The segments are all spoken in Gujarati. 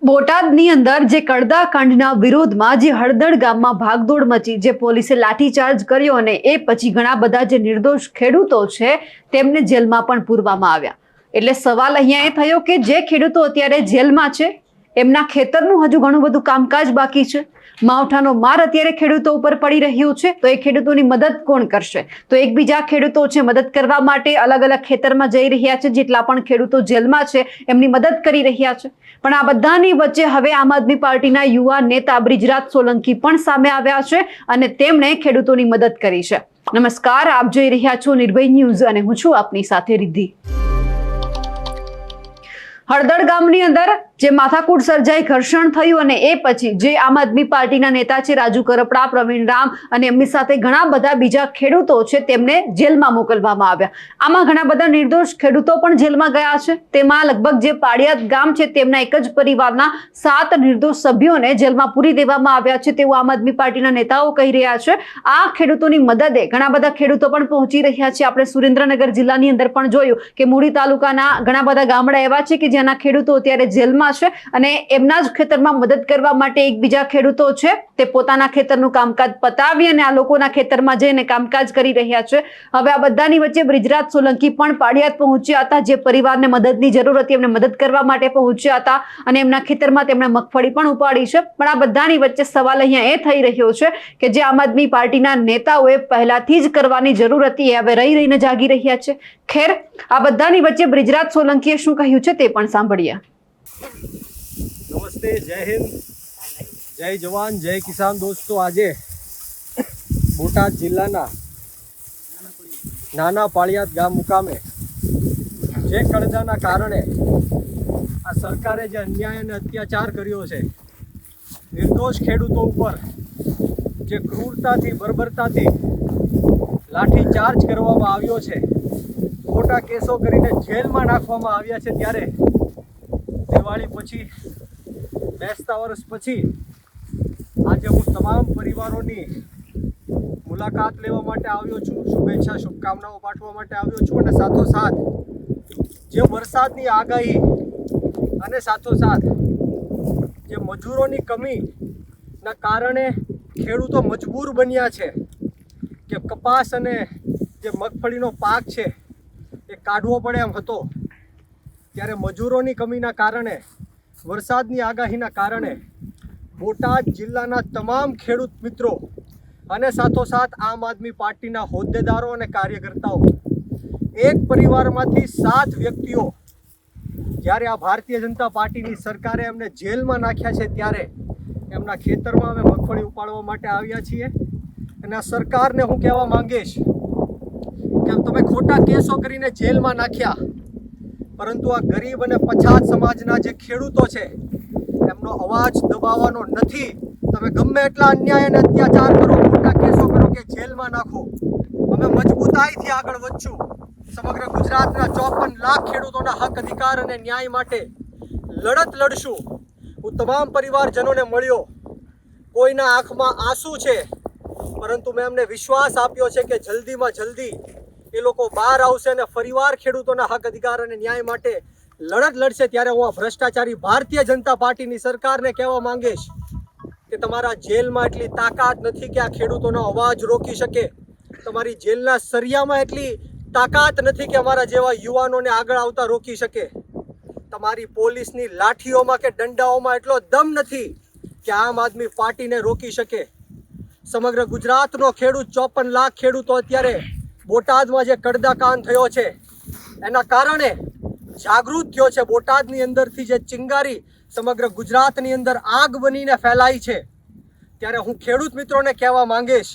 બોટાદની અંદર જે કડદાકાંડના વિરોધમાં જે હળદળ ગામમાં ભાગદોડ મચી, જે પોલીસે લાઠીચાર્જ કર્યો અને એ પછી ઘણા બધા જે નિર્દોષ ખેડૂતો છે તેમને જેલમાં પણ પૂરવામાં આવ્યા। એટલે સવાલ અહીંયા એ થયો કે જે ખેડૂતો અત્યારે જેલમાં છે એમના ખેતરનું હજુ ઘણું બધું કામકાજ બાકી છે। માવઠાનો માર અત્યારે ખેડૂતો ઉપર પડી રહ્યું છે, તો એ ખેડૂતોની મદદ કોણ કરશે? તો એકબીજા ખેડૂતો છે મદદ કરવા માટે અલગ અલગ ખેતરમાં જઈ રહ્યા છે। જેટલા પણ ખેડૂતો જેલમાં છે એમની મદદ કરી રહ્યા છે, પણ આ બધાની વચ્ચે હવે આમ આદમી પાર્ટીના યુવા નેતા બ્રિજરાજ સોલંકી પણ સામે આવ્યા છે અને તેમણે ખેડૂતોની મદદ કરી છે। નમસ્કાર, આપ જોઈ રહ્યા છો નિર્ભય ન્યૂઝ અને હું છું આપની સાથે રિદ્ધિ। હળદળ ગામની અંદર જે માથાકૂટ સર્જાઈ, ઘર્ષણ થયું અને એ પછી જે આમ આદમી પાર્ટીના નેતા છે રાજુ કરપડા, પ્રવીણ રામ અને એમની સાથે ઘણા બધા બીજા ખેડૂતો છે તેમને જેલમાં મોકલવામાં આવ્યા। આમાં ઘણા બધા નિર્દોષ ખેડૂતો પણ જેલમાં ગયા છે। તેમાં લગભગ જે પાડિયાદ ગામ છે તેમના એક જ પરિવારના 7 નિર્દોષ સભ્યોને જેલમાં પૂરી દેવામાં આવ્યા છે તેવું આમ આદમી પાર્ટીના નેતાઓ કહી રહ્યા છે। આ ખેડૂતોની મદદે ઘણા બધા ખેડૂતો પણ પહોંચી રહ્યા છે। આપણે સુરેન્દ્રનગર જિલ્લાની અંદર પણ જોયું કે મૂડી તાલુકાના ઘણા બધા ગામડા એવા છે કે જેના ખેડૂતો અત્યારે જેલમાં છે અને એમના જ ખેતરમાં મદદ કરવા માટે એકબીજા ખેડૂતો છે તે પોતાના ખેતરનું કામકાજ પતાવી અને આ લોકોના ખેતરમાં જઈને કામકાજ કરી રહ્યા છે। હવે આ બધાની વચ્ચે બ્રિજરાજ સોલંકી પણ પાડિયાદ પહોંચ્યા હતા, જે પરિવારને મદદની જરૂર હતી એમને મદદ કરવા માટે પહોંચ્યા હતા અને એમના ખેતરમાં તેમણે મગફળી પણ ઉપાડી છે। પણ આ બધાની વચ્ચે સવાલ અહીંયા એ થઈ રહ્યો છે કે જે આમ આદમી પાર્ટીના નેતાઓએ પહેલાથી જ કરવાની જરૂર હતી એ હવે રહીને જાગી રહ્યા છે। ખેર, આ બધાની વચ્ચે બ્રિજરાજ સોલંકીએ શું કહ્યું છે તે પણ સાંભળીએ। નમસ્તે, જય હિન્દ, જય જવાન, જય કિસાન। દોસ્તો, આજે બોટાદ જિલ્લાના નાના પાળિયાદ ગામ મુકામે જે કડદાના કારણે આ સરકારે જે અન્યાય અને અત્યાચાર કર્યો છે, નિર્દોષ ખેડૂતો ઉપર જે ક્રૂરતાથી, બર્બરતાથી લાઠીચાર્જ કરવામાં આવ્યો છે, ખોટા કેસો કરીને જેલમાં નાખવામાં આવ્યા છે, ત્યારે દિવાળી પછી, બેસતા વર્ષ પછી આજે હું તમામ પરિવારોની મુલાકાત લેવા માટે આવ્યો છું, શુભેચ્છા, શુભકામનાઓ પાઠવવા માટે આવ્યો છું અને સાથોસાથ જે વરસાદની આગાહી અને સાથોસાથ જે મજૂરોની કમીના કારણે ખેડૂતો મજબૂર બન્યા છે કે કપાસ અને જે મગફળીનો પાક છે એ કાઢવો પડે એમ હતો, ત્યારે મજૂરોની કમીના કારણે, વરસાદની આગાહીના કારણે બોટાદ જિલ્લાના તમામ ખેડૂત મિત્રો અને સાથોસાથ આમ આદમી પાર્ટીના હોદ્દેદારો અને કાર્યકર્તાઓ, એક પરિવારમાંથી 7 વ્યક્તિઓ જ્યારે આ ભારતીય જનતા પાર્ટીની સરકારે એમને જેલમાં નાખ્યા છે ત્યારે એમના ખેતરમાં અમે મગફળી ઉપાડવા માટે આવ્યા છીએ। અને આ સરકારને હું કહેવા માંગીશ કે તમે ખોટા કેસો કરીને જેલમાં નાખ્યા, પરંતુ આ ગરીબ અને પછાત સમાજના જે ખેડૂતો છે એમનો અવાજ દબાવવાનો નથી। તમે ગમે એટલા અન્યાય અને અત્યાચાર કરો, ખોટા કેસો કરો કે જેલમાં નાખો, અમે મજબૂતાઈથી આગળ વધશું। સમગ્ર ગુજરાતના 54 લાખ ખેડૂતોના હક, અધિકાર અને ન્યાય માટે લડત લડશું। હું તમામ પરિવારજનોને મળ્યો, કોઈના આંખમાં આંસુ છે, પરંતુ મેં એમને વિશ્વાસ આપ્યો છે કે જલ્દીમાં જલ્દી એ લોકો બહાર આવશે અને ફરીવાર ખેડૂતોના હક, અધિકાર અને ન્યાય માટે લડત લડશે। ત્યારે હું આ ભ્રષ્ટાચારી ભારતીય જનતા પાર્ટીની સરકારને કહેવા માંગીશ કે તમારા જેલમાં એટલી તાકાત નથી કે આ ખેડૂતોનો અવાજ રોકી શકે, તમારી જેલના સરિયામાં એટલી તાકાત નથી કે અમારા જેવા યુવાનોને આગળ આવતા રોકી શકે, તમારી પોલીસની લાઠીઓમાં કે દંડાઓમાં એટલો દમ નથી કે આમ આદમી પાર્ટીને રોકી શકે। સમગ્ર ગુજરાતનો ખેડૂત, 54 લાખ ખેડૂતો અત્યારે બોટાદમાં જે કડદાકાંડ થયો છે એના કારણે જાગૃત થયો છે। બોટાદની અંદરથી જે ચિંગારી સમગ્ર ગુજરાતની અંદર આગ બનીને ફેલાઈ છે, ત્યારે હું ખેડૂત મિત્રોને કહેવા માંગીશ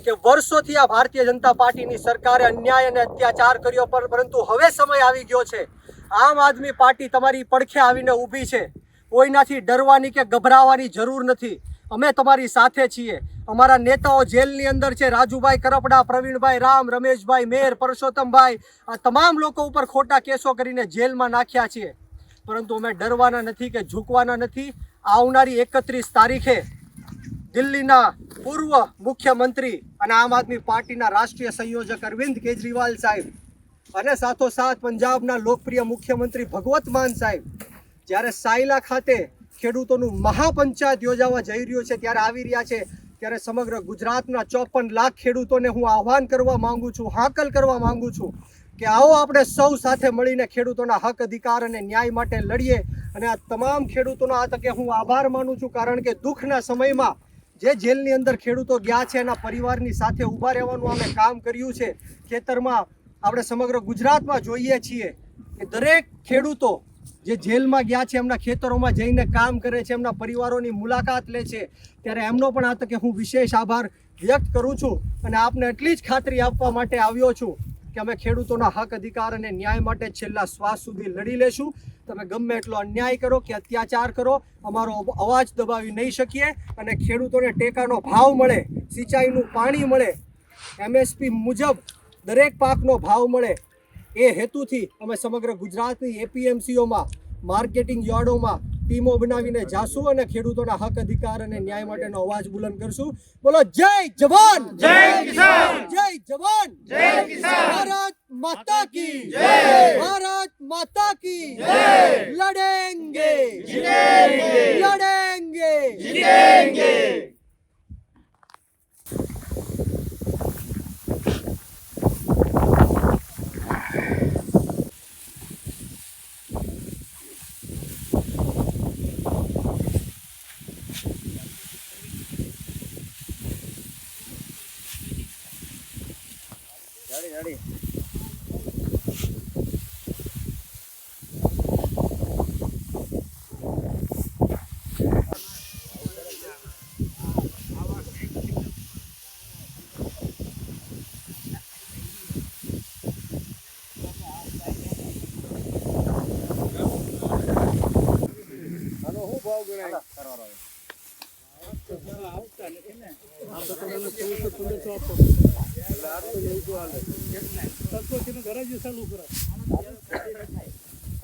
કે વર્ષોથી આ ભારતીય જનતા પાર્ટીની સરકારે અન્યાય અને અત્યાચાર કર્યો, પરંતુ હવે સમય આવી ગયો છે। આમ આદમી પાર્ટી તમારી પડખે આવીને ઊભી છે, કોઈનાથી ડરવાની કે ગભરાવાની જરૂર નથી। અમે તમારી સાથે છીએ। અમારા નેતાઓ જેલની અંદર છે, રાજુભાઈ કરપડા, પ્રવીણભાઈ રામ, રમેશભાઈ મેર, પરસોત્તમભાઈ, આ તમામ લોકો ઉપર ખોટા કેસો કરીને જેલમાં નાખ્યા છીએ, પરંતુ અમે ડરવાના નથી કે ઝૂકવાના નથી। આવનારી 31 તારીખે દિલ્હીના પૂર્વ મુખ્યમંત્રી અને આમ આદમી પાર્ટીના રાષ્ટ્રીય સંયોજક અરવિંદ કેજરીવાલ સાહેબ અને સાથોસાથ પંજાબના લોકપ્રિય મુખ્યમંત્રી ભગવત માન સાહેબ જ્યારે સાયલા ખાતે ખેડૂતોનું મહાપંચાયત યોજાવા જઈ રહ્યું છે ત્યારે આવી રહ્યા છે, ત્યારે સમગ્ર ગુજરાતના 54 લાખ ખેડૂતોને હું આહવાન કરવા માંગુ છું, હાકલ કરવા માંગુ છું કે આવો આપણે સૌ સાથે મળીને ખેડૂતોના હક અધિકાર અને ન્યાય માટે લડીએ. અને આ તમામ ખેડૂતોનો આ તકે હું આભાર માનું છું, કારણ કે દુઃખના સમયમાં જે જેલની અંદર ખેડૂતો ગયા છે એના પરિવારની સાથે ઊભા રહેવાનું અમે કામ કર્યું છે. ખેતરમાં આપણે સમગ્ર ગુજરાતમાં જોઈએ છીએ કે દરેક ખેડૂતો જે જેલમાં ગયા છે એમના ખેતરોમાં જઈને કામ કરે છે, એમના પરિવારોની મુલાકાત લે છે, ત્યારે એમનો પણ આ તકે હું વિશેષ આભાર વ્યક્ત કરું છું. અને આપને એટલી જ ખાતરી આપવા માટે આવ્યો છું કે અમે ખેડૂતોના હક અધિકાર અને ન્યાય માટે છેલ્લા શ્વાસ સુધી લડી લેશું. તમે ગમે એટલો અન્યાય કરો કે અત્યાચાર કરો, અમારો અવાજ દબાવી નહીં શકીએ. અને ખેડૂતોને ટેકાનો ભાવ મળે, સિંચાઈનું પાણી મળે, MSP મુજબ દરેક પાકનો ભાવ મળે, એ હેતુથી અમે સમગ્ર ગુજરાતની APMCઓમાં, માર્કેટિંગ યાર્ડોમાં ટીમો બનાવીને જાશું અને ખેડૂતોના હક અધિકાર અને ન્યાય માટેનો અવાજ બુલંદ કરશું. બોલો જય જવાન, જય કિસાન, જય જવાન, જય કિસાન. ભારત માતા કી જય, ભારત માતા કી જય. લડેંગે જીતેંગે, લડેંગે જીતેંગે.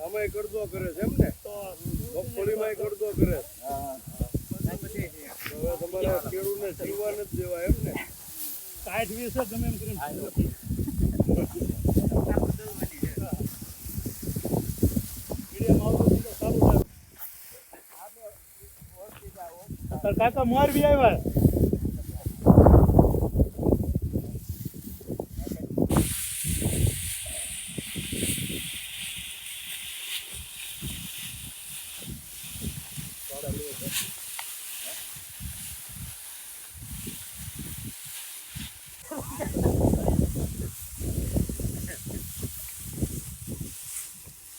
અમે કરતો કરે છે એમ ને, મગફળીમાં કરતો કરે. હવે તમારે ખેડૂતને જીવવા નથી દેવા એમ ને. 60-20 ગમે એમ કરીને કાકા મોર બી આવ્યા.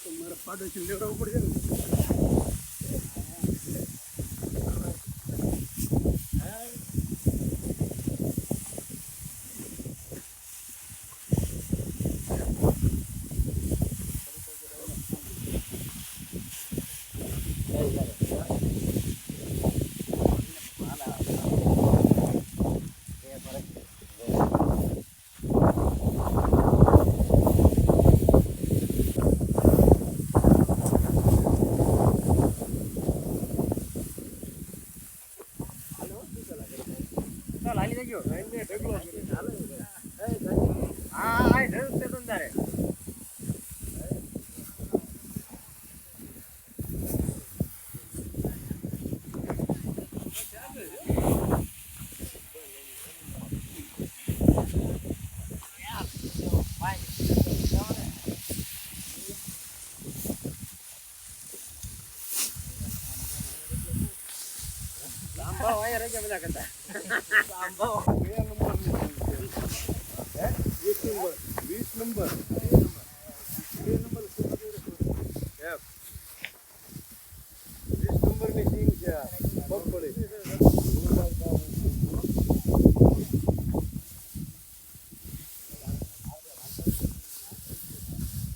તમારે પાડોશી લેવડાવવું પડશે ને.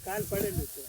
કાલ પડેલું છે.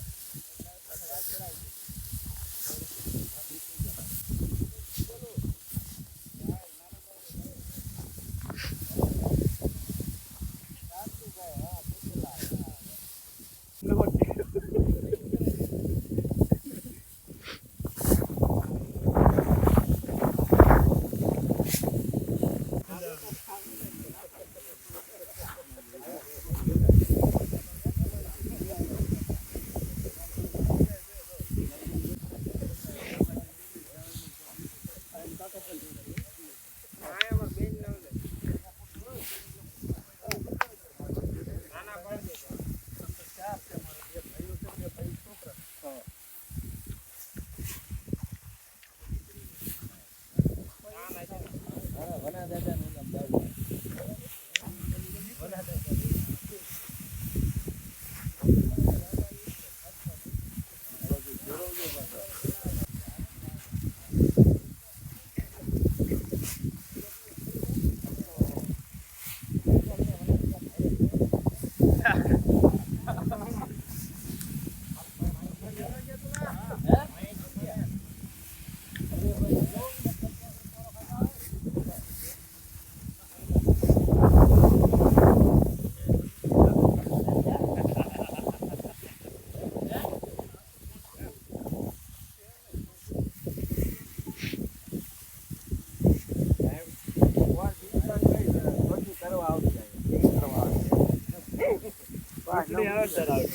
આપણી આવે ધરાવે.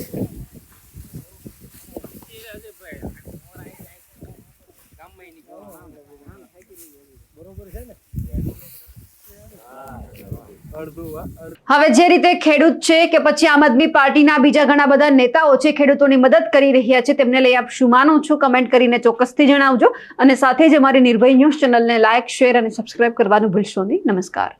બરોબર છે ને? હવે જે રીતે ખેડૂત છે કે પછી આમ આદમી પાર્ટીના બીજા ઘણા બધા નેતાઓ છે ખેડૂતોની મદદ કરી રહ્યા છે, તેમને લઈ આપ શું માનો છો કમેન્ટ કરીને ચોક્કસથી જણાવજો. અને સાથે જ અમારી નિર્ભય ન્યૂઝ ચેનલને લાઇક, શેર અને સબસ્ક્રાઇબ કરવાનું ભૂલશો નહીં. નમસ્કાર.